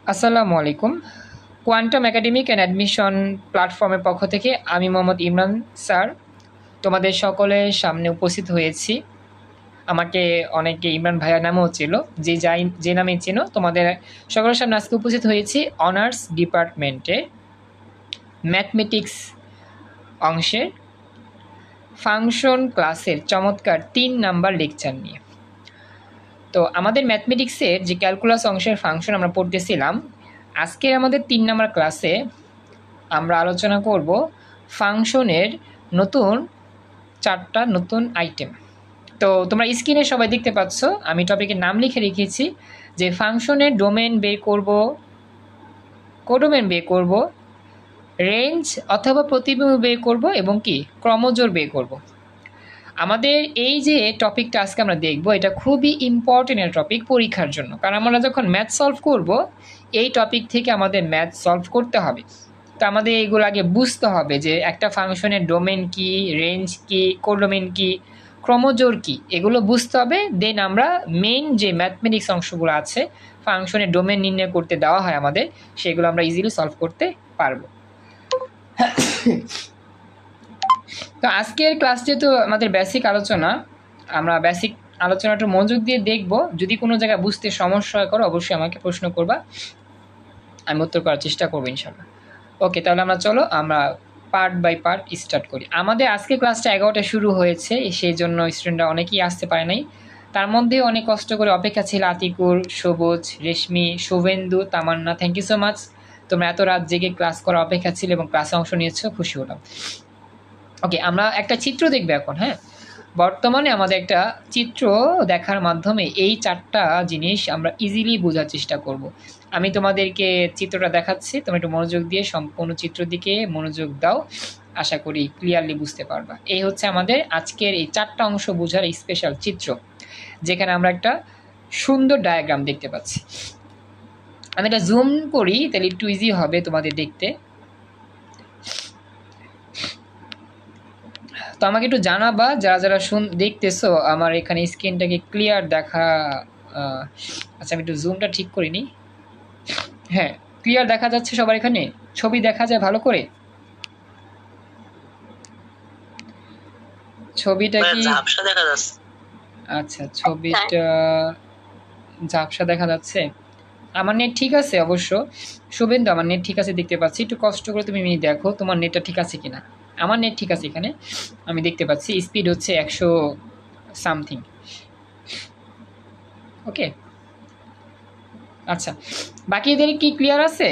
আসসালামু আলাইকুম। Quantum academic and admission প্ল্যাটফর্মের পক্ষ থেকে আমি মোহাম্মদ ইমরান স্যার তোমাদের সকলের সামনে উপস্থিত হয়েছি। আমাকে অনেকে ইমরান ভাইয়া নামেও ছিল, যে নামে চেনো, তোমাদের সকলের সামনে আজকে উপস্থিত হয়েছি অনার্স ডিপার্টমেন্টে ম্যাথমেটিক্স অংশের ফাংশন ক্লাসের চমৎকার 3 নাম্বার লেকচার নিয়ে। তো আমাদের ম্যাথমেটিক্সের যে ক্যালকুলাস অংশের ফাংশন আমরা পড়তেছিলাম, আজকের আমাদের 3 নাম্বার ক্লাসে আমরা আলোচনা করব ফাংশনের নতুন 4টা নতুন আইটেম। তো তোমরা স্ক্রিনে সবাই দেখতে পাচ্ছ, আমি টপিকের নাম লিখে রেখেছি যে ফাংশনের ডোমেন বের করব, কোডোমেন বের করব, রেঞ্জ অথবা প্রতিবিম্ব বের করব এবং কি ক্রমজোড় বের করব। আমাদের এই যে টপিকটা আজকে আমরা দেখব, এটা খুবই ইম্পর্টেন্ট একটা টপিক পরীক্ষার জন্য, কারণ আমরা যখন ম্যাথ সলভ করব এই টপিক থেকে আমাদের ম্যাথ সলভ করতে হবে। তো আমাদের এইগুলো আগে বুঝতে হবে যে একটা ফাংশনের ডোমেন কি, রেঞ্জ কি, কোডোমেন কি, ক্রমজোড় কি, এগুলো বুঝতে হবে। দেন আমরা মেইন যে ম্যাথমেটিক্স অংশগুলো আছে ফাংশনের ডোমেন নির্ণয় করতে দেওয়া হয় আমাদের, সেগুলো আমরা ইজিলি সলভ করতে পারবো। তো আজকের ক্লাস যেহেতু আমাদের বেসিক আলোচনা, আমরা বেসিক আলোচনাটা মনোযোগ দিয়ে দেখব। যদি কোনো জায়গায় বুঝতে সমস্যা হয় করো, অবশ্যই আমাকে প্রশ্ন করবা, আমি উত্তর করার চেষ্টা করবো ইনশাল্লাহ। ওকে, তাহলে আমরা আমরা পার্ট বাই পার্ট স্টার্ট করি। আমাদের আজকে ক্লাসটা 11টায় শুরু হয়েছে, সেই জন্য স্টুডেন্টরা অনেকেই আসতে পারে নাই। তার মধ্যে অনেক কষ্ট করে অপেক্ষা ছিল আতিকুর, সবুজ, রেশমি, শুভেন্দু, তামান্না। থ্যাংক ইউ সো মাচ, তোমরা এত রাত জেগে ক্লাস করার অপেক্ষা ছিল এবং ক্লাসে অংশ নিয়েছো, খুশি হলাম। ওকে, আমরা একটা চিত্র দেখবো এখন। হ্যাঁ, বর্তমানে আমাদের একটা চিত্র দেখার মাধ্যমে এই 4টা জিনিস আমরা ইজিলি বোঝার চেষ্টা করব। আমি তোমাদেরকে চিত্রটা দেখাচ্ছি, তোমরা একটু মনোযোগ দিয়ে সম্পূর্ণ চিত্রের দিকে মনোযোগ দাও, আশা করি ক্লিয়ারলি বুঝতে পারবা। এই হচ্ছে আমাদের আজকের এই 4টা অংশ বোঝার স্পেশাল চিত্র, যেখানে আমরা একটা সুন্দর ডায়াগ্রাম দেখতে পাচ্ছি। আমি এটা জুম করি, তাহলে একটু ইজি হবে তোমাদের দেখতে। তো আমাকে একটু জানাবা যারা যারা দেখতেছো আমার এখানে স্ক্রিনটাকে ক্লিয়ার দেখা। আচ্ছা, আমি একটু জুমটা ঠিক করিনি। হ্যাঁ, ক্লিয়ার দেখা যাচ্ছে সবার? এখানে ছবি দেখা যায় ভালো করে? ছবিটা কি ঝাপসা দেখা যাচ্ছে? আচ্ছা, ছবিটা ঝাপসা দেখা যাচ্ছে। আমার নেট ঠিক আছে অবশ্য। শুভেন্দু, আমার নেট ঠিক আছে দেখতে পাচ্ছি। একটু কষ্ট করে তুমি দেখো তোমার নেটটা ঠিক আছে কিনা। আমার নেট ঠিক আছে, এখানে আমি দেখতে পাচ্ছি স্পিড হচ্ছে 100 সামথিং। ওকে, আচ্ছা, বাকি এদের কি ক্লিয়ার আছে?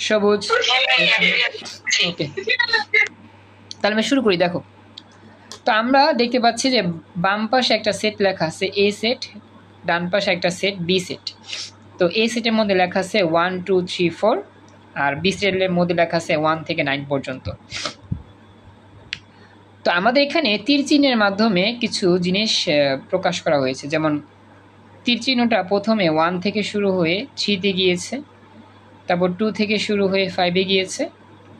সবুজ, ওকে, তাহলে আমি শুরু করি। দেখো, তো আমরা দেখতে পাচ্ছি যে বাম পাশে একটা সেট লেখা আছে এ সেট, ডান পাশে একটা সেট বি সেট। তো এ সেটের মধ্যে লেখা আছে 1 2 3 4, আর বি সেটের মধ্যে লেখা আছে 1 থেকে 9 পর্যন্ত। তো আমাদের এখানে তীর চিহ্নের মাধ্যমে কিছু জিনিস প্রকাশ করা হয়েছে। যেমন তীর চিহ্নটা প্রথমে 1 থেকে শুরু হয়ে 3-তে গিয়েছে, তারপর 2 থেকে শুরু হয়ে 5-এ গিয়েছে,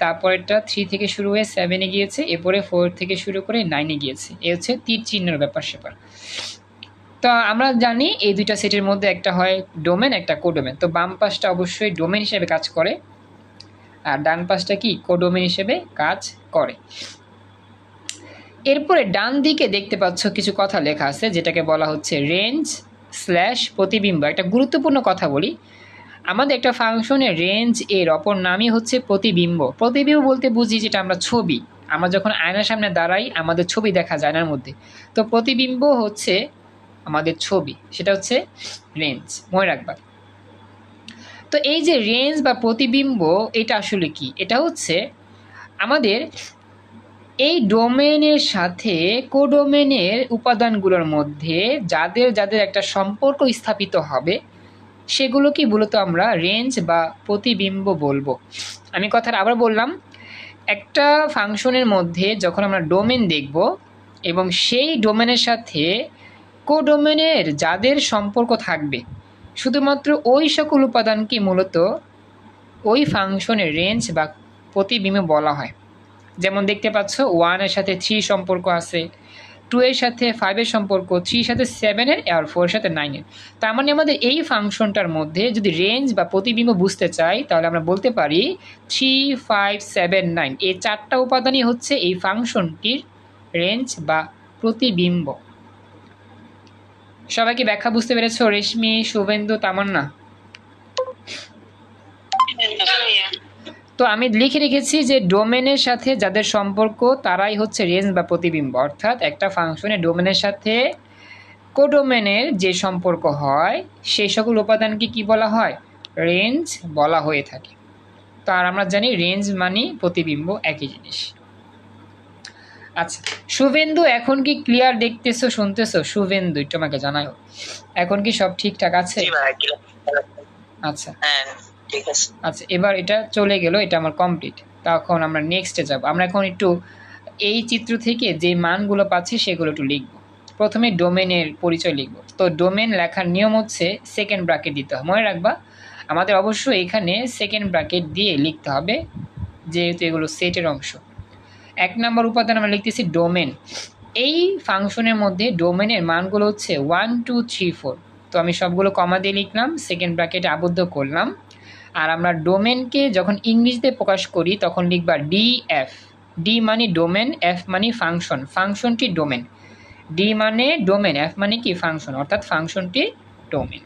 তারপরেরটা 3 থেকে শুরু হয়ে 7-এ গিয়েছে, এরপরে 4 থেকে শুরু করে 9-এ গিয়েছে। এই হচ্ছে তীর চিহ্নের ব্যাপার স্যাপার। তো আমরা জানি এই দুইটা সেটের মধ্যে একটা হয় ডোমেন, একটা কোডোমেন। তো বাম পাশটা অবশ্যই ডোমেন হিসেবে কাজ করে, আর ডান পাশটা কি কোডোমেন হিসেবে কাজ করে। এরপরে ডান দিকে দেখতে পাচ্ছ কিছু কথা লেখা আছে, যেটাকে বলা হচ্ছে রেঞ্জ স্ল্যাশ প্রতিবিম্ব। একটা গুরুত্বপূর্ণ কথা বলি, আমাদের একটা ফাংশনের রেঞ্জ এর অপর নামই হচ্ছে প্রতিবিম্ব। প্রতিবিম্ব বলতে বুঝি যেটা আমরা ছবি, আমরা যখন আয়নার সামনে দাঁড়াই আমাদের ছবি দেখা যায় আয়নার মধ্যে, তো প্রতিবিম্ব হচ্ছে আমাদের ছবি, সেটা হচ্ছে রেঞ্জ, মনে রাখবা। তো এই যে রেঞ্জ বা প্রতিবিম্ব, এটা আসলে কি? এটা হচ্ছে আমাদের এই ডোমেনের সাথে কোডোমেনের উপাদানগুলোর মধ্যে যাদের যাদের একটা সম্পর্ক স্থাপিত হবে, সেগুলোকেই মূলত আমরা রেঞ্জ বা প্রতিবিম্ব বলবো। আমি কথাটা আবার বললাম, একটা ফাংশনের মধ্যে যখন আমরা ডোমেন দেখব এবং সেই ডোমেনের সাথে কোডোমেনের যাদের সম্পর্ক থাকবে, শুধুমাত্র ওই সকল উপাদানকে মূলত ওই ফাংশনের রেঞ্জ বা প্রতিবিম্ব বলা হয়। যেমন দেখতে পাচ্ছ 1-এর সাথে 3 সম্পর্ক আছে, 2 এর সাথে 5 এর সম্পর্ক, 3 এর সাথে 7 এর, আর 4 এর সাথে 9 এর। তার মানে আমাদের এই ফাংশনটার মধ্যে যদি রেঞ্জ বা প্রতিবিম্ব বুঝতে চাই তাহলে আমরা বলতে পারি 3, 5, 7, 9 এই 4টা উপাদানই হচ্ছে এই ফাংশনটির রেঞ্জ বা প্রতিবিম্ব। সবাই কি ব্যাখ্যা বুঝতে পেরেছো? রেশমি, শুভেন্দু, তামান্না? তো আমি লিখে রেখেছি যে ডোমেনের সাথে যাদের সম্পর্ক তারাই হচ্ছে রেঞ্জ বা প্রতিবিম্ব, অর্থাৎ একটা ফাংশনের ডোমেনের সাথে কোডোমেনের যে সম্পর্ক হয় সেই সকল উপাদানকে কি বলা হয়? রেঞ্জ বলা হয়ে থাকে। তো আর আমরা জানি রেঞ্জ মানে প্রতিবিম্ব, একই জিনিস। আচ্ছা শুভেন্দু, এখন কি ক্লিয়ার দেখতেছো, শুনতেছো? শুভেন্দু একটু আমাকে জানাও, এখন কি সব ঠিকঠাক আছে? আচ্ছা ঠিক আছে। আচ্ছা এবার এটা চলে গেল, এটা আমার কমপ্লিট। তখন আমরা নেক্সটে যাব। আমরা এখন একটু এই চিত্র থেকে যে মানগুলো পাচ্ছি সেগুলো একটু লিখব। প্রথমে ডোমেনের পরিচয় লিখব। তো ডোমেন লেখার নিয়ম হচ্ছে সেকেন্ড ব্র্যাকেট দিতে হবে, মনে রাখবা আমাদের অবশ্যই এখানে সেকেন্ড ব্র্যাকেট দিয়ে লিখতে হবে, যেহেতু এগুলো সেটের অংশ। 1 নম্বর উপাদান আমরা লিখতেছি ডোমেন। এই ফাংশনের মধ্যে ডোমেনের মানগুলো হচ্ছে 1, 2, 3, 4। তো আমি সবগুলো কমা দিয়ে লিখলাম, সেকেন্ড ব্র্যাকেটে আবদ্ধ করলাম। আর আমরা ডোমেনকে যখন ইংলিশে প্রকাশ করি তখন লিখবা ডিএফ। ডি মানে ডোমেন, এফ মানে ফাংশন, ফাংশনটি ডোমেন। ডি মানে ডোমেন, এফ মানে কি ফাংশন, অর্থাৎ ফাংশনটি ডোমেন।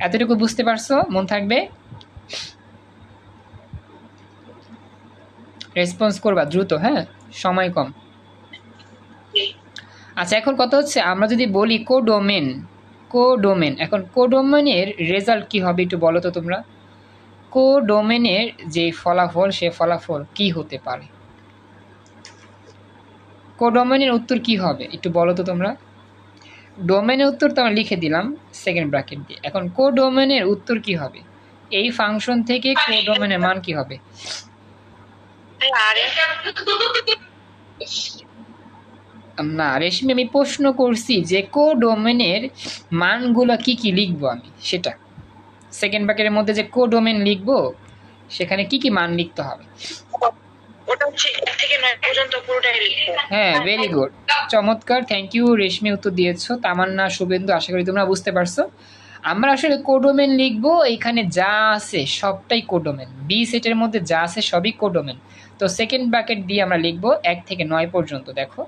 এতটুকু বুঝতে পারছো? মন থাকবে, রেসপন্স করবা দ্রুত, হ্যাঁ সময় কম। আচ্ছা এখন কথা হচ্ছে আমরা যদি বলি কোডোমেন, কোডোমেন, এখন কোডোমেনের রেজাল্ট কি হবে একটু বলো তো তোমরা। কোডোমেনের যে ফলাফল সে ফলাফল কি হতে পারে? কোডোমেনের উত্তর কি হবে একটু বলো তো তোমরা। ডোমেনের উত্তর তো আমরা লিখে দিলাম সেকেন্ড ব্র্যাকেট দিয়ে। এখন কোডোমেনের উত্তর কি হবে? এই ফাংশন থেকে কোডোমেনের মান কি হবে? না রেশমি, আমি প্রশ্ন করছি যে কোডোমেনের মানগুলো কি কি লিখবো আমি, সেটা সেকেন্ড ব্র্যাকেটের মধ্যে যে কোডোমেন লিখবো সেখানে কি কি মান লিখতে হবে? ওটা হচ্ছে 1 থেকে 9 পর্যন্ত পুরোটাই লিখবো। হ্যাঁ ভেরি গুড, চমৎকার, থ্যাংক ইউ রেশমি, উত্তর দিয়েছো। তামান্না, শুভেন্দু, আশা করি তোমরা বুঝতে পারছো। আমরা আসলে কোডোমেন লিখবো, এখানে যা আছে সবটাই কোডোমেন, বি সেটের মধ্যে যা আছে সবই কোডোমেন। তো সেকেন্ড ব্র্যাকেট দিয়ে আমরা লিখবো 1 থেকে 9 পর্যন্ত। দেখো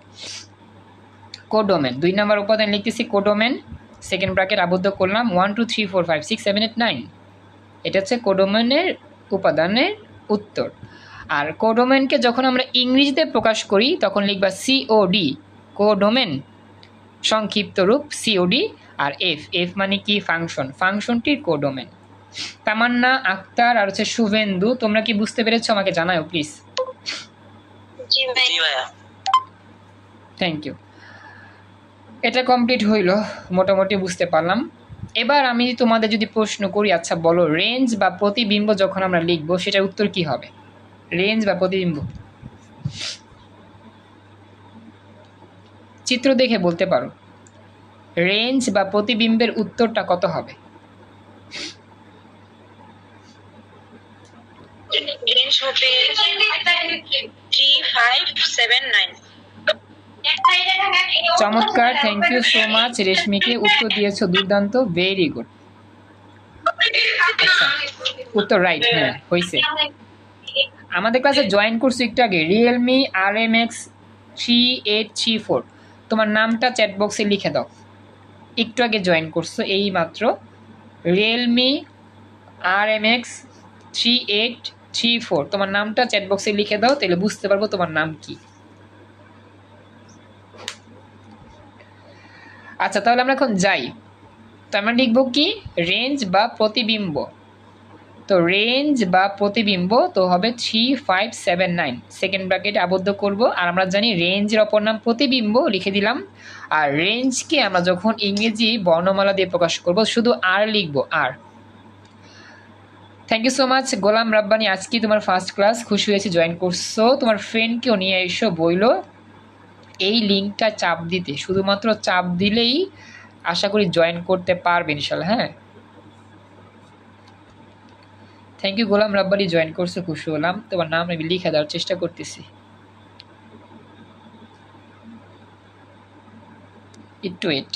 কোডোমেন 2 নম্বর উপাদান লিখতেছি কোডোমেন, সেকেন্ড ব্র্যাকেট আবদ্ধ করলাম 1, 2, 3, 4, 5, 6, 7, 8, 9। এটা হচ্ছে কোডোমেনের উপাদানের উত্তর। আর কোডোমেনকে যখন আমরা ইংরেজিতে প্রকাশ করি তখন লিখবা সিওডি, কোডোমেন সংক্ষিপ্ত রূপ সিওডি। আর এফ, এফ মানে কি ফাংশন, ফাংশনটির কোডোমেন। তামান্না, আক্তার আর হচ্ছে শুভেন্দু, তোমরা কি বুঝতে পেরেছো আমাকে জানাও প্লিজ। জি ভাইয়া, থ্যাংক ইউ। এটা কমপ্লিট হইল, মোটামুটি বুঝতে পারলাম। এবার আমি তোমাদের যদি প্রশ্ন করি, আচ্ছা বলো রেঞ্জ বা প্রতিবিম্ব যখন আমরা লিখবো সেটার উত্তর কি হবে? রেঞ্জ বা প্রতিবিম্ব চিত্র দেখে বলতে পারো, রেঞ্জ বা প্রতিবিম্বের উত্তরটা কত হবে? রেঞ্জ হবে 3, 5, 7, 9। চমৎকার, থ্যাংক ইউ সো মাচ রেশমিকে, উত্তর দিয়েছো দুর্দান্ত, ভেরি গুড। আচ্ছা উত্তর রাইট, হ্যাঁ হয়েছে। আমাদের ক্লাসে জয়েন করছো একটু আগে রিয়েলমি RMX 3834, তোমার নামটা চ্যাট বক্সে লিখে দাও। একটু আগে জয়েন করছো এই মাত্র, রিয়েলমি RMX 3834, তোমার নামটা চ্যাট বক্সে লিখে দাও, তাহলে বুঝতে পারবো তোমার নাম কি। আচ্ছা তাহলে আমরা এখন যাই, তো আমরা লিখবো কি রেঞ্জ বা প্রতিবিম্ব। তো রেঞ্জ বা প্রতিবিম্ব তো হবে 3, 5, 7, 9, সেকেন্ড ব্র্যাকেটে আবদ্ধ করব। আর আমরা জানি রেঞ্জের অপর নাম প্রতিবিম্ব, লিখে দিলাম। আর রেঞ্জকে আমরা যখন ইংরেজি বর্ণমালা দিয়ে প্রকাশ করব শুধু আর লিখবো, আর। থ্যাংক ইউ সো মাচ গোলাম রাব্বানি, আজকে তোমার ফার্স্ট ক্লাস, খুশি হয়েছি জয়েন করছো। তোমার ফ্রেন্ডকেও নিয়ে এসো, বইলো এই লিঙ্কটা চাপ দিতে, শুধুমাত্র চাপ দিলেই আশা করি জয়েন করতে পারবে ইনশাল্লাহ। হ্যাঁ thank you Golam Rabbani, join করছো, খুশি হলাম। তোমার নাম আমি লিখে দেওয়ার চেষ্টা করতেছি। একটু ওয়েট।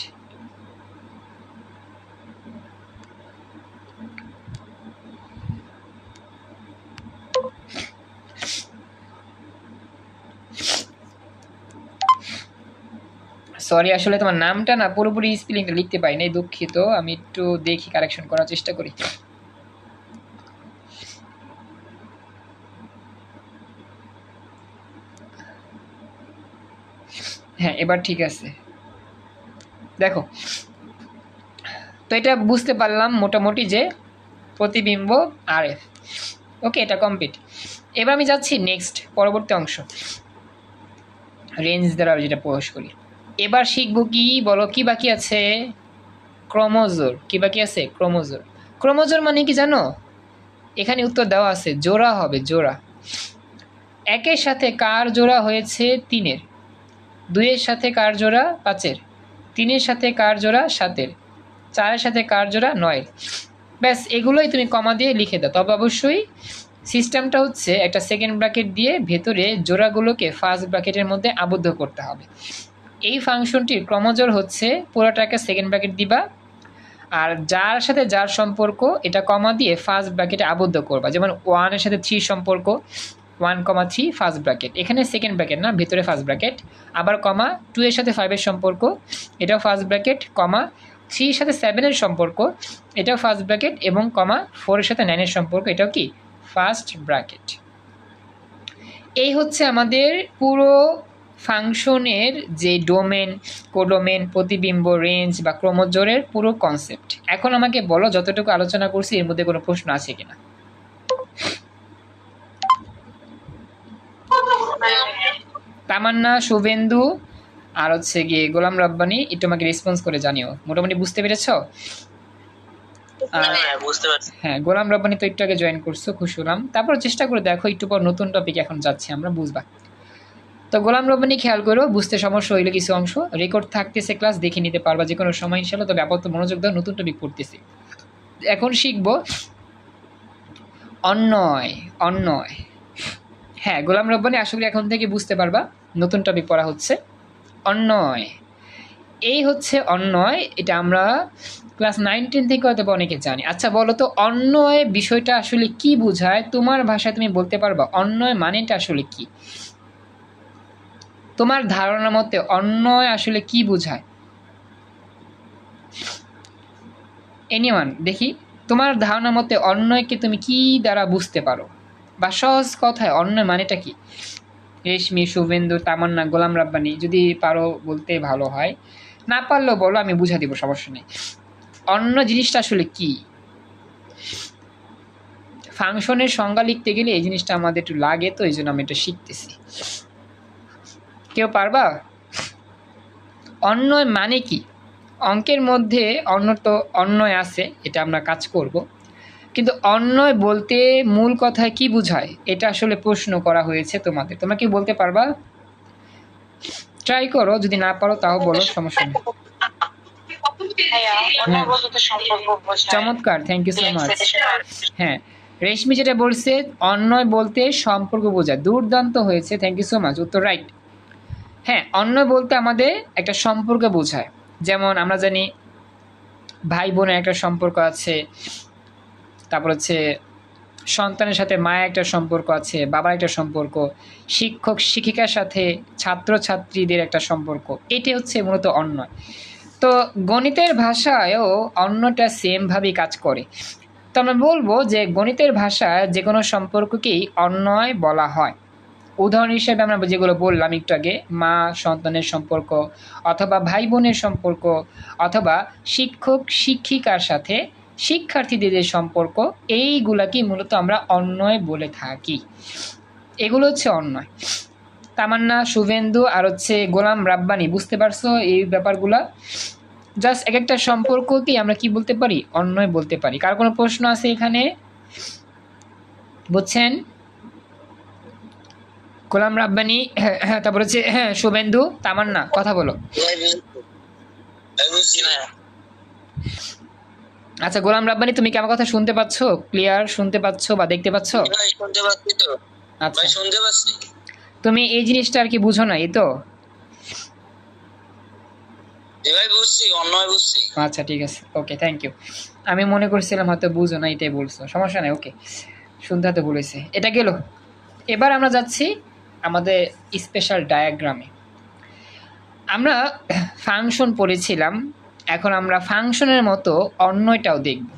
সরি, আসলে তোমার নামটা না পুরোপুরি স্পেলিংটা লিখতে পারি নাই, দুঃখিত। আমি একটু দেখি, কারেকশন করার চেষ্টা করি। হ্যাঁ, এবার ঠিক আছে। দেখো, তো এটা বুঝতে পারলাম মোটামুটি যে প্রতিবিম্ব আর এফ। ওকে, এটা কমপ্লিট। এবার আমি যাচ্ছি নেক্সট, পরবর্তী অংশ, রেঞ্জ দ্বারা যেটা প্রকাশ করি। এবার শিখবো কি, বলো কি বাকি আছে? ক্রোমোজোর। কি বাকি আছে? ক্রোমোজোর। ক্রোমোজোর মানে কি জানো? এখানে উত্তর দেওয়া আছে, জোড়া হবে, জোড়া। একের সাথে কার জোড়া হয়েছে? 3-এর। 2-এর সাথে কার জোড়া? 5-এর। 3-এর সাথে কার জোড়া? 7-এর। 4-এর সাথে কার জোড়া? 9-এর। ব্যাস, এগুলোই তুমি কমা দিয়ে লিখে দাও। তবে অবশ্যই সিস্টেমটা হচ্ছে একটা সেকেন্ড ব্র্যাকেট দিয়ে ভেতরে জোড়াগুলোকে ফার্স্ট ব্র্যাকেটের মধ্যে আবদ্ধ করতে হবে। এই ফাংশনটির ক্রমজোড় হচ্ছে পুরোটাকে সেকেন্ড ব্র্যাকেট দিবা, আর যার সাথে যার সম্পর্ক এটা কমা দিয়ে ফার্স্ট ব্র্যাকেটে আবদ্ধ করবা। যেমন 1-এর সাথে 3 সম্পর্ক, 1,3 ফার্স্ট ব্র্যাকেট, এখানে সেকেন্ড ব্র্যাকেট না, ভেতরে ফার্স্ট ব্র্যাকেট। আবার কমা 2-এর সাথে 5-এর সম্পর্ক, এটাও ফার্স্ট ব্র্যাকেট, কমা 3-এর সাথে 7-এর সম্পর্ক, এটাও ফার্স্ট ব্র্যাকেট, এবং কমা 4-এর সাথে 9-এর সম্পর্ক, এটাও কি ফার্স্ট ব্র্যাকেট। এই হচ্ছে আমাদের পুরো ফাংশনের যে ডোমেন, কোডোমেন, প্রতিবিম্ব, রেঞ্জ বা ক্রমজোড়ের পুরো কনসেপ্ট। এখন আমাকে বলো, যতটুকু আলোচনা করছি এর মধ্যে কোনো প্রশ্ন আছে কিনা? তামান্না, শুভেন্দু আর হচ্ছে গিয়ে গোলাম রব্বানি, একটু আমাকে রেসপন্স করে জানিও। মোটামুটি বুঝতে পেরেছো? হ্যাঁ, গোলাম রব্বানি তো একটু আগে জয়েন করছো, খুশি হলাম। তারপর চেষ্টা করে দেখো, একটু পর নতুন টপিক এখন যাচ্ছে আমরা, বুঝবা। তো গোলাম রব্বানি খেয়াল করো, বুঝতে সমস্যা হইলে কিছু অংশ রেকর্ড থাকতেছে, ক্লাস দেখে নিতে পারবা যে কোনো সময় ইনশাল্লাহ। তবে আপাতত মনোযোগ দাও, নতুন টপিক পড়তেছি। এখন শিখবো অন্যয়। অন্যয়, হ্যাঁ গোলাম রব্বানি, আশা করি এখন থেকে বুঝতে পারবা নতুন টপিক পড়া হচ্ছে অন্যয়। এই হচ্ছে অন্যয়, এটা আমরা ক্লাস 9-10 থেকে হয়তো অনেকে জানি। আচ্ছা বলো তো, অন্যয় বিষয়টা আসলে কি বোঝায়? তোমার ভাষায় তুমি বলতে পারবা অন্যয় মানেটা আসলে কি? তোমার ধারণা মতে অন্যয় আসলে কি বোঝায়? এনিওয়ান, দেখি তোমার ধারণা মতে অন্যয়কে তুমি কি দ্বারা বুঝতে পারো, বা সহজ কথায় অন্যয় মানেটা কি? রেশমি, শুভেন্দু, তামান্না, গোলাম রাব্বানি, যদি পারো বলতে ভালো হয়, না পারলেও বলো, আমি বুঝা দিব, সমস্যা নেই। অন্য জিনিসটা আসলে কি? ফাংশনের সংজ্ঞা লিখতে গেলে এই জিনিসটা আমাদের একটু লাগে, তো এই জন্য আমি এটা শিখতেছি। কেউ পারবা? অন্যয় মানে কি? অঙ্কের মধ্যে অন্যয় আছে, এটা আমরা কাজ করব, কিন্তু অন্যয় বলতে মূল কথায় কি বোঝায় এটা আসলে প্রশ্ন করা হয়েছে তোমাদের। তোমরা কি বলতে পারবা? ট্রাই করো, যদি না পারো তাও বলো, সমস্যা নেই। চমৎকার, থ্যাংক ইউ সো মাচ। হ্যাঁ, রেশমি যেটা বলছে অন্যয় বলতে সম্পর্ক বোঝায়, দুর্দান্ত হয়েছে, থ্যাংক ইউ সো মাচ, উত্তর রাইট। হ্যাঁ, অন্যয় বলতে আমাদের একটা সম্পর্ক বোঝায়। যেমন আমরা জানি ভাই বোনের একটা সম্পর্ক আছে, তারপর হচ্ছে সন্তানের সাথে মায়ের একটা সম্পর্ক আছে, বাবার একটা সম্পর্ক, শিক্ষক শিক্ষিকার সাথে ছাত্র ছাত্রীদের একটা সম্পর্ক, এটি হচ্ছে মূলত অন্যয়। তো গণিতের ভাষায়ও অন্যটা সেমভাবেই কাজ করে। তো আমরা বলবো যে গণিতের ভাষায় যে কোনো সম্পর্ককেই অন্যয় বলা হয়। উদাহরণ হিসেবে আমরা যেগুলো বললাম একটু আগে, মা সন্তানের সম্পর্ক, অথবা ভাই বোনের সম্পর্ক, অথবা শিক্ষক শিক্ষিকার সাথে শিক্ষার্থীদের যে সম্পর্ক, এইগুলাকেই মূলত আমরা অন্যয় বলে থাকি। এগুলো হচ্ছে অন্যয়। তামান্না, শুভেন্দু আর হচ্ছে গোলাম রাব্বানি, বুঝতে পারছো এই ব্যাপারগুলা? জাস্ট এক একটা সম্পর্ককেই আমরা কি বলতে পারি? অন্যয় বলতে পারি। কার কোনো প্রশ্ন আছে এখানে? বুঝছেন? গোলাম রাব্বানি, তারপর হচ্ছে শুভেন্দু, তামান্না, কথা বলো। আচ্ছা গোলাম রাব্বানি, তুমি কি আমার কথা শুনতে পাচ্ছ? ক্লিয়ার শুনতে পাচ্ছ বা দেখতে পাচ্ছ? আচ্ছা, তুমি এই জিনিসটা আর কি বুঝো না, এই তো? ভাই বুঝছি, অন্যয় বুঝছি। আচ্ছা ঠিক আছে, ওকে, থ্যাংক ইউ। আমি মনে করছিলাম হয়তো বুঝো না, এটাই বলছো, সমস্যা নেই, ওকে, শুনতে হতে বলেছে, এটা গেল। এবার আমরা যাচ্ছি আমাদের স্পেশাল ডায়াগ্রামে। আমরা ফাংশন পড়েছিলাম, এখন আমরা ফাংশনের মতো অন্যয়টাও দেখব।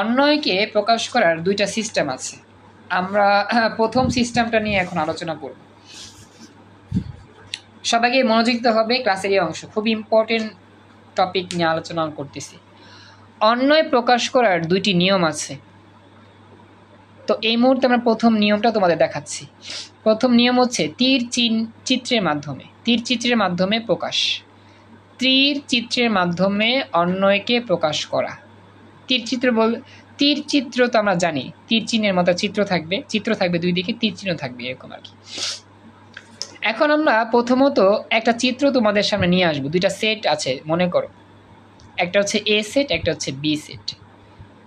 অন্যয়কে প্রকাশ করার দুইটা সিস্টেম আছে। আমরা প্রথম সিস্টেমটা নিয়ে এখন আলোচনা করব। সবাইকে মনোযোগ দিতে হবে, ক্লাসের এই অংশ খুব ইম্পর্টেন্ট টপিক নিয়ে আলোচনা করতেছি। অন্যয় প্রকাশ করার দুইটি নিয়ম আছে। তো এই মুহূর্তে আমরা প্রথম নিয়মটা তোমাদের দেখাচ্ছি। প্রথম নিয়ম হচ্ছে চিত্রের মাধ্যমে, তীর চিত্রের মাধ্যমে প্রকাশ। তীর চিত্রের মাধ্যমে অন্যয়কে প্রকাশ করা। তীর চিত্র তো আমরা জানি, তীর চিহ্নের মতো চিত্র থাকবে দুই দিকে, তীর চিহ্ন থাকবে, এরকম আর কি। এখন আমরা প্রথমত একটা চিত্র তোমাদের সামনে নিয়ে আসবো। দুইটা সেট আছে মনে করো, একটা হচ্ছে এ সেট, একটা হচ্ছে বি সেট।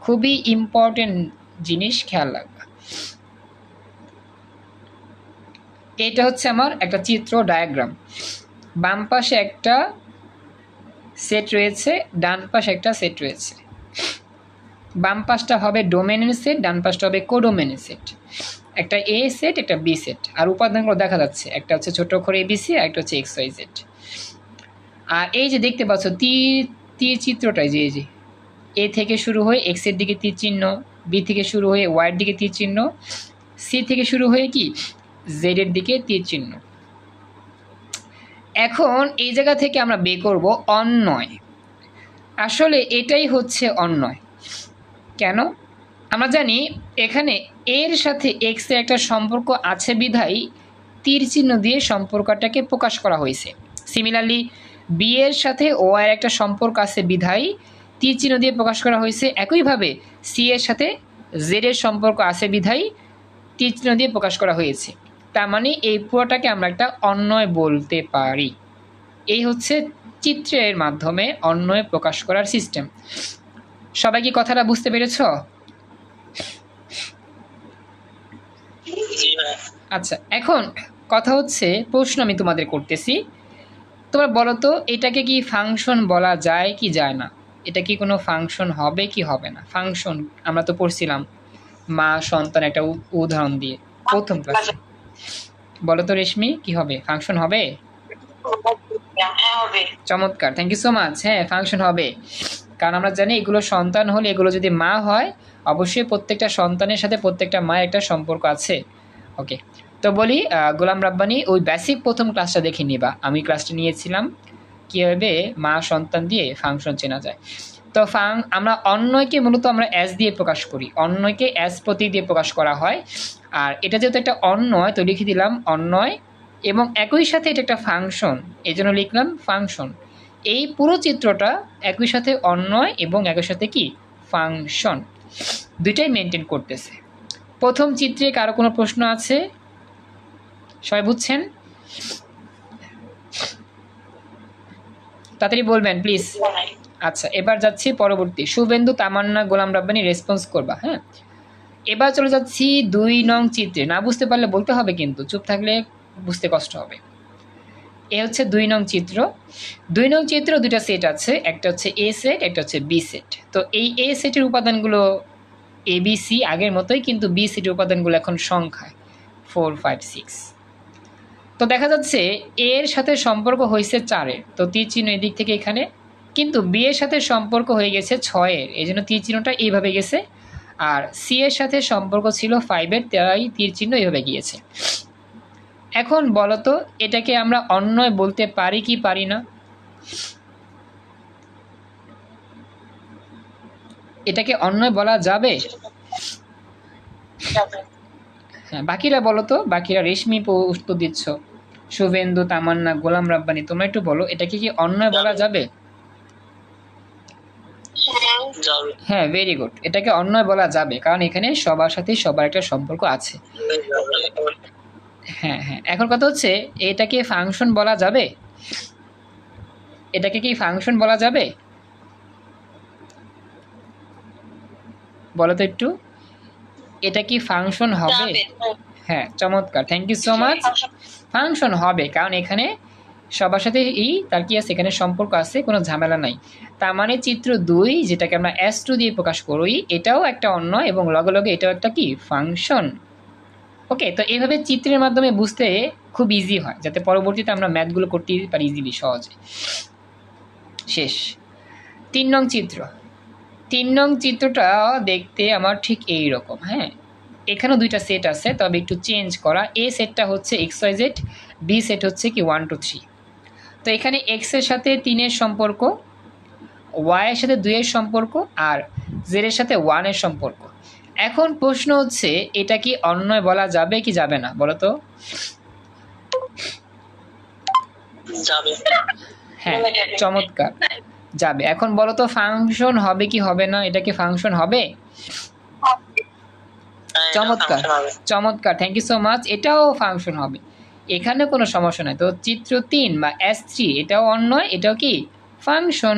খুবই ইম্পর্টেন্ট জিনিস, খেয়াল রাখবা। এটা হচ্ছে আমার একটা চিত্র ডায়াগ্রাম। বাম পাশে একটা সেট রয়েছে, ডান পাশে একটা সেট রয়েছে। বাম পাশটা হবে ডোমেনের সেট, ডান পাশটা হবে কোডোমেনের সেট। একটা এ সেট, একটা বি সেট, আর উপাদানগুলো দেখা যাচ্ছে, একটা হচ্ছে ছোট করে এবিসি, আর একটা হচ্ছে এক্স ওয়াই জেড। আর এই যে দেখতে পাচ্ছ তীর চিত্রটাই, যে এই যে এ থেকে শুরু হয়ে এক্স এর দিকে তীর চিহ্ন, বি থেকে শুরু হয়ে ওয়াই এর দিকে তীর চিহ্ন, সি থেকে শুরু হয়ে কি জেড এর দিকে তীর চিহ্ন। এখন এই জায়গা থেকে আমরা বের করব অন্যয়। আসলে এটাই হচ্ছে অন্যয়। কেন? আমরা জানি এখানে এর সাথে এক্স এর একটা সম্পর্ক আছে বিধায় তীর চিহ্ন দিয়ে সম্পর্কটাকে প্রকাশ করা হয়েছে। সিমিলারলি বি এর সাথে ও এর একটা সম্পর্ক আছে বিধায় তীর চিহ্ন দিয়ে প্রকাশ করা হয়েছে। একইভাবে সি এর সাথে জেড এর সম্পর্ক আছে বিধায় তীর চিহ্ন দিয়ে প্রকাশ করা হয়েছে। তার মানে এই পুরোটাকে আমরা একটা অন্যয় বলতে পারি। এই হচ্ছে চিত্রের মাধ্যমে অন্যয় প্রকাশ করার সিস্টেম। সবাই কি কথাটা বুঝতে পেরেছ? আচ্ছা, এখন কথা হচ্ছে, প্রশ্ন আমি তোমাদের করতেছি, তোমরা বলো তো এটাকে কি ফাংশন বলা যায় কি যায় না? এটা কি কোনো ফাংশন হবে কি হবে না? ফাংশন আমরা তো পড়ছিলাম মা সন্তান একটা উদাহরণ দিয়ে প্রথম ক্লাসে। বলো তো রেশমি, কি হবে? ফাংশন হবে? চমৎকার, থ্যাংক ইউ সো মাচ। হ্যাঁ, ফাংশন হবে, কারণ আমরা জানি এগুলো সন্তান হলে, এগুলো যদি মা হয়, অবশ্যই প্রত্যেকটা সন্তানের সাথে প্রত্যেকটা মায়ের একটা সম্পর্ক আছে। ওকে, তো বলি গোলাম রাব্বানি ওই বেসিক প্রথম ক্লাসটা দেখে নিবা। আমি ক্লাসটা নিয়েছিলাম কীভাবে মা সন্তান দিয়ে ফাংশন চেনা যায়। তো আমরা অন্যয়কে মূলত আমরা অ্যাস দিয়ে প্রকাশ করি, অন্যয়কে অ্যাস প্রতীক দিয়ে প্রকাশ করা হয়। আর এটা যেহেতু একটা অন্যয়, তো লিখে দিলাম অন্যয়, এবং একই সাথে এটা একটা ফাংশন, এই জন্য লিখলাম ফাংশন। এই পুরো চিত্রটা একই সাথে অন্যয় এবং একই সাথে কি ফাংশন, দুইটাই মেনটেন করতেছে। প্রথম চিত্রে কারো কোনো প্রশ্ন আছে? সবাই বুঝছেন? তাড়াতাড়ি বলবেন প্লিজ। আচ্ছা, এবার যাচ্ছি পরবর্তী। শুভেন্দু, তামান্না, গোলাম রাব্বানি রেসপন্স করবা। হ্যাঁ, এবার চলে যাচ্ছি 2 নং চিত্রে। না বুঝতে পারলে বলতে হবে, কিন্তু চুপ থাকলে বুঝতে কষ্ট হবে। এ হচ্ছে 2 নং চিত্র। 2 নং চিত্র দুইটা সেট আছে, একটা হচ্ছে এ সেট, একটা হচ্ছে বি সেট। তো এই এ সেটের উপাদানগুলো এবিসি আগের মতোই, কিন্তু বি সেটের উপাদানগুলো এখন সংখ্যায় 4, 5, 6। তো দেখা যাচ্ছে এর সাথে সম্পর্ক হয়েছে 4-এর, তো তীর চিহ্ন এদিক থেকে এখানে, কিন্তু বি এর সাথে সম্পর্ক হয়ে গেছে 6-এর, এই জন্য তীর চিহ্নটা এইভাবে গেছে। আর সি এর সাথে সম্পর্ক ছিল 5-এর, তাই তীর চিহ্ন এইভাবে গিয়েছে। এখন বলো তো এটাকে আমরা অন্যয় বলতে পারি কি পারি না? এটাকে অন্যয় বলা যাবে? হ্যাঁ, বাকিরা বলো তো, বাকিরা। রেশমি উত্তর দিচ্ছ, শুভেন্দু, তামান্না, গোলাম রাব্বানি, তোমরা একটু বলো এটাকে কি অন্যয় বলা যাবে? হ্যাঁ, ভেরি গুড, এটাকে অন্যয় বলা যাবে, কারণ এখানে সবার সাথে সবার একটা সম্পর্ক আছে। হ্যাঁ হ্যাঁ, এখন কথা হচ্ছে এটাকে ফাংশন বলা যাবে? এটাকে কি ফাংশন বলা যাবে? বলো তো একটু, এটা কি ফাংশন হবে? হ্যাঁ, চমৎকার, thank you so much. Function হবে, কারণ এখানে সবার সাথে তার কি আছে, এখানে সম্পর্ক আছে, কোনো ঝামেলা নাই। তার মানে চিত্র 2 যেটাকে আমরা S2 দিয়ে প্রকাশ করি, এটাও একটা অন্যয় এবং লগে লগে এটাও একটা কি ফাংশন। ওকে, তো এইভাবে চিত্রের মাধ্যমে বুঝতে খুব ইজি হয়, যাতে পরবর্তীতে আমরা ম্যাথগুলো করতে পারি ইজিলি, সহজে। শেষ। 3 নং চিত্র। 3 নং চিত্রটা দেখতে আমার ঠিক এই রকম। হ্যাঁ, এখানেও দুইটা সেট আছে, তবে একটু চেঞ্জ করা। এ সেটটা হচ্ছে XYZ, বি সেট হচ্ছে কি 1 2 3। তো এখানে এক্স এর সাথে 3 এর সম্পর্ক, ওয়াই এর সাথে 2 এর সম্পর্ক, আর জেড এর সাথে 1 এর সম্পর্ক। এখন প্রশ্ন হচ্ছে, এটা কি অন্যয় বলা যাবে কি যাবে না, বলো তো? যাবে। হ্যাঁ, চমৎকার, যাবে। এখন বলো তো ফাংশন হবে কি হবে না? এটা কি ফাংশন হবে? চমৎকার, চমৎকার, থ্যাংক ইউ সো মাচ। এটাও ফাংশন হবে, এখানে কোনো সমস্যা নাই। তো চিত্র 3 বা S3 এটাও অন্যয়, এটাও কি ফাংশন।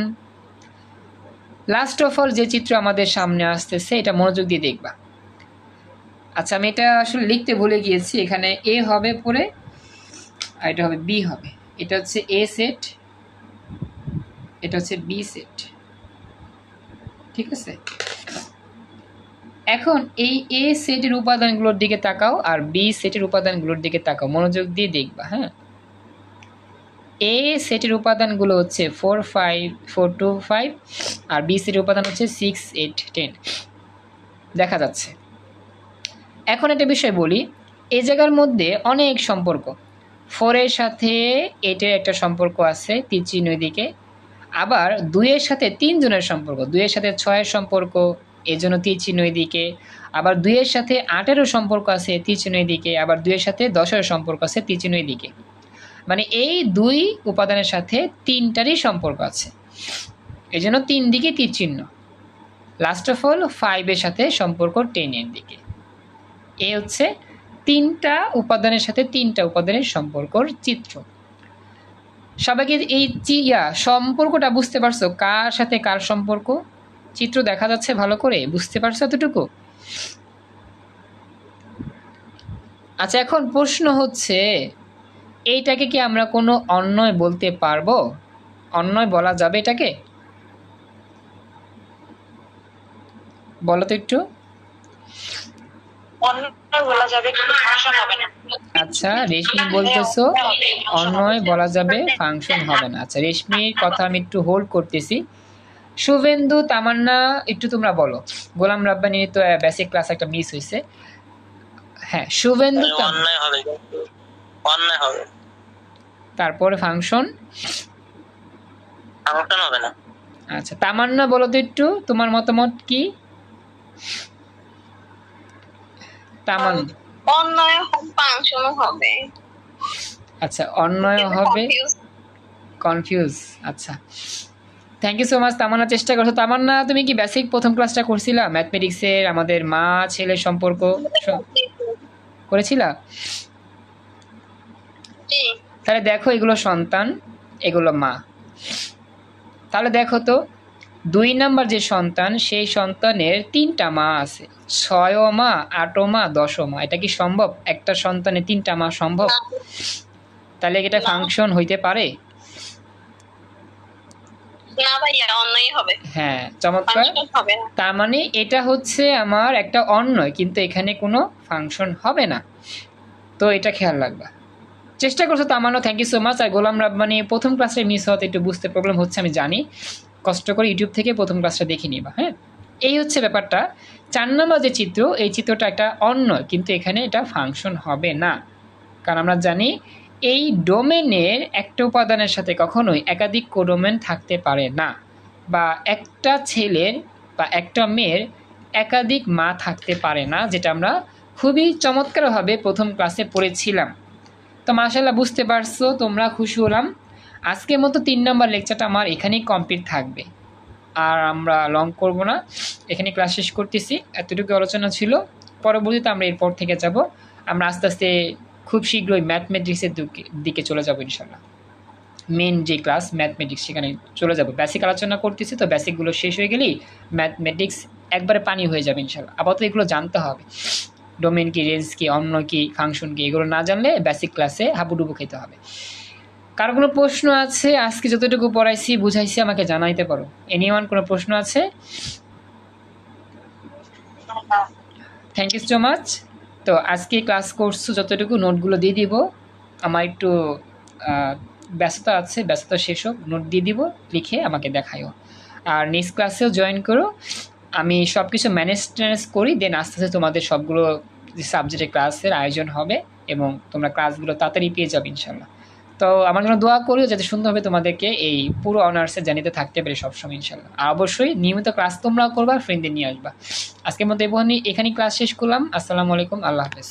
লাস্ট অফ অল যে চিত্র আমাদের সামনে আসতেছে, এটা মনোযোগ দিয়ে দেখবা। আচ্ছা, আমি এটা আসলে লিখতে ভুলে গিয়েছি। এখানে এ হবে পরে, আর এটা হবে বি হবে। এটা হচ্ছে এ সেট, এটা হচ্ছে বি সেট, ঠিক আছে? এখন এই এ সেটের উপাদানগুলোর দিকে তাকাও আর বি সেটের উপাদানগুলোর দিকে তাকাও, মনোযোগ দিয়ে দেখবা। হ্যাঁ, এ সেটের উপাদানগুলো হচ্ছে 4 5 4 2 5, আর বি সেটের উপাদান হচ্ছে 6 8 10, দেখা যাচ্ছে। এখন একটা বিষয় বলি, এই জায়গার মধ্যে অনেক সম্পর্ক। 4 এর সাথে 8 এর একটা সম্পর্ক আছে তীর চিহ্ন দিকে, আবার 2 এর সাথে 3 জনের সম্পর্ক, 2 এর সাথে 6 এর সম্পর্ক, এই জন্য তীর চিহ্ন দিকে। আবার 2 এর সাথে 8 এরও সম্পর্ক আছে তীর চিহ্ন দিকে, আবার 2 এর সাথে 10 এর সম্পর্ক আছে তীর চিহ্ন দিকে। মানে এই 2 উপাদানের সাথে 3টারই সম্পর্ক আছে, এই জন্য 3 দিকে তীর চিহ্ন। লাস্ট অফ অল 5 এর সাথে সম্পর্ক 10 এর দিকে। এই হচ্ছে 3টা উপাদানের সাথে 3টা উপাদানের সম্পর্কর চিত্র। সবাইকে এই সম্পর্কটা বুঝতে পারছো, কার সাথে কার সম্পর্ক? চিত্র দেখা যাচ্ছে ভালো করে, বুঝতে পারছো এতটুকু? আচ্ছা, এখন প্রশ্ন হচ্ছে, এইটাকে কি আমরা কোনো অন্যয় বলতে পারবো? অন্যয় বলা যাবে এটাকে? বলো তো একটু। আচ্ছা, রেশমি বলতেছো অন্যয় বলা যাবে, ফাংশন হবে না। আচ্ছা, রেশমির কথা আমি একটু হোল্ড করতেছি। শুভেন্দু, তামান্না, একটু তোমরা বলো। গোলাম রাব্বানির তো বেসিক ক্লাস একটা মিস হয়েছে। হ্যাঁ, শুভেন্দু, অন্যায় হবে, অন্যায় হবে। তারপরে ফাংশন ফাংশন হবে না। আচ্ছা, তামান্না বলো তো একটু তোমার মতামত কি? তামান্না অন্যয় ফাংশন হবে। আচ্ছা, অন্যয় হবে, কনফিউজ। আচ্ছা, থ্যাংক ইউ সো মাচ তামান্না, চেষ্টা করছো। তামান্না, তুমি কি বেসিক প্রথম ক্লাসটা করছিলা ম্যাথমেটিক্সের, আমাদের মা ছেলে সম্পর্ক করেছিলা? তাহলে দেখো, এগুলো সন্তান, এগুলো মা। তাহলে দেখো তো, 2 নাম্বার যে সন্তান, সেই সন্তানের 3টা মা আছে, 6ও মা, 8ও মা, 10ও মা। এটা কি সম্ভব? একটা সন্তানের 3টা মা সম্ভব? তাহলে এটা ফাংশন হইতে পারে? না ভাইয়া, অন্যই হবে। হ্যাঁ, চমৎকার। তার মানে এটা হচ্ছে আমার একটা অন্যয়, কিন্তু এখানে কোনো ফাংশন হবে না। তো এটা খেয়াল রাখবা। চেষ্টা করছো তামানো, থ্যাংক ইউ সো মাচ। আর গোলাম রাব্বানি প্রথম ক্লাসে মিস হওয়াতে একটু বুঝতে প্রবলেম হচ্ছে, আমি জানি। কষ্ট করে ইউটিউব থেকে প্রথম ক্লাসটা দেখে নিবা। হ্যাঁ, এই হচ্ছে ব্যাপারটা। 4 নম্বর যে চিত্র, এই চিত্রটা একটা অন্যয়, কিন্তু এখানে এটা ফাংশন হবে না। কারণ আমরা জানি এই ডোমেনের একটা উপাদানের সাথে কখনোই একাধিক কোডোমেন থাকতে পারে না, বা একটা ছেলের বা একটা মেয়ের একাধিক মা থাকতে পারে না, যেটা আমরা খুবই চমৎকারভাবে প্রথম ক্লাসে পড়েছিলাম। তো মাশাআল্লাহ, বুঝতে পারছো তোমরা, খুশি হলাম। আজকের মতো 3 নম্বর লেকচারটা আমার এখানেই কমপ্লিট থাকবে, আর আমরা লং করব না, এখানে ক্লাস শেষ করতেছি। এতটুকু আলোচনা ছিল, পরবর্তীতে আমরা এরপর থেকে যাব, আমরা আস্তে আস্তে খুব শীঘ্রই ম্যাথমেটিক্সের দিকে চলে যাব ইনশাল্লাহ। মেন যে ক্লাস ম্যাথমেটিক্স, সেখানে চলে যাব। বেসিক আলোচনা করতেছি, তো বেসিকগুলো শেষ হয়ে গেলেই ম্যাথমেটিক্স একবারে পানি হয়ে যাবে ইনশাল্লাহ। আপাতত এগুলো জানতে হবে, ডোমেন কি, রেঞ্জ কি, অন্য কি, ফাংশন কি, এগুলো না জানলে বেসিক ক্লাসে হাবুডুবু খেতে হবে। কারো কোনো প্রশ্ন আছে? আজকে যতটুকু পড়াইছি বুঝাইছি আমাকে জানাইতে পারো। এনিওয়ান কোনো প্রশ্ন আছে? Thank you so much. তো আজকে ক্লাস করছো যতটুকু নোটগুলো দিয়ে দিব। আমার একটু ব্যস্ততা আছে, ব্যস্ততা শেষ হোক, নোট দিয়ে দিব, লিখে আমাকে দেখাইও। আর নেক্সট ক্লাসেও জয়েন করো। আমি সব কিছু ম্যানেজ করি, দেন আস্তে আস্তে তোমাদের সবগুলো সাবজেক্টের ক্লাসের আয়োজন হবে এবং তোমরা ক্লাসগুলো তাড়াতাড়ি পেয়ে যাবে ইনশাল্লাহ। তো আমার জন্য দোয়া করিও যাতে সুন্দরভাবে তোমাদেরকে এই পুরো অনার্সে জানিতে থাকতে পারে সবসময় ইনশাল্লাহ। আর অবশ্যই নিয়মিত ক্লাস তোমরাও করবা, ফ্রেন্ডদের নিয়ে আসবা। আজকের মতো এখানেই ক্লাস শেষ করলাম। আসসালামু আলাইকুম, আল্লাহ হাফেজ।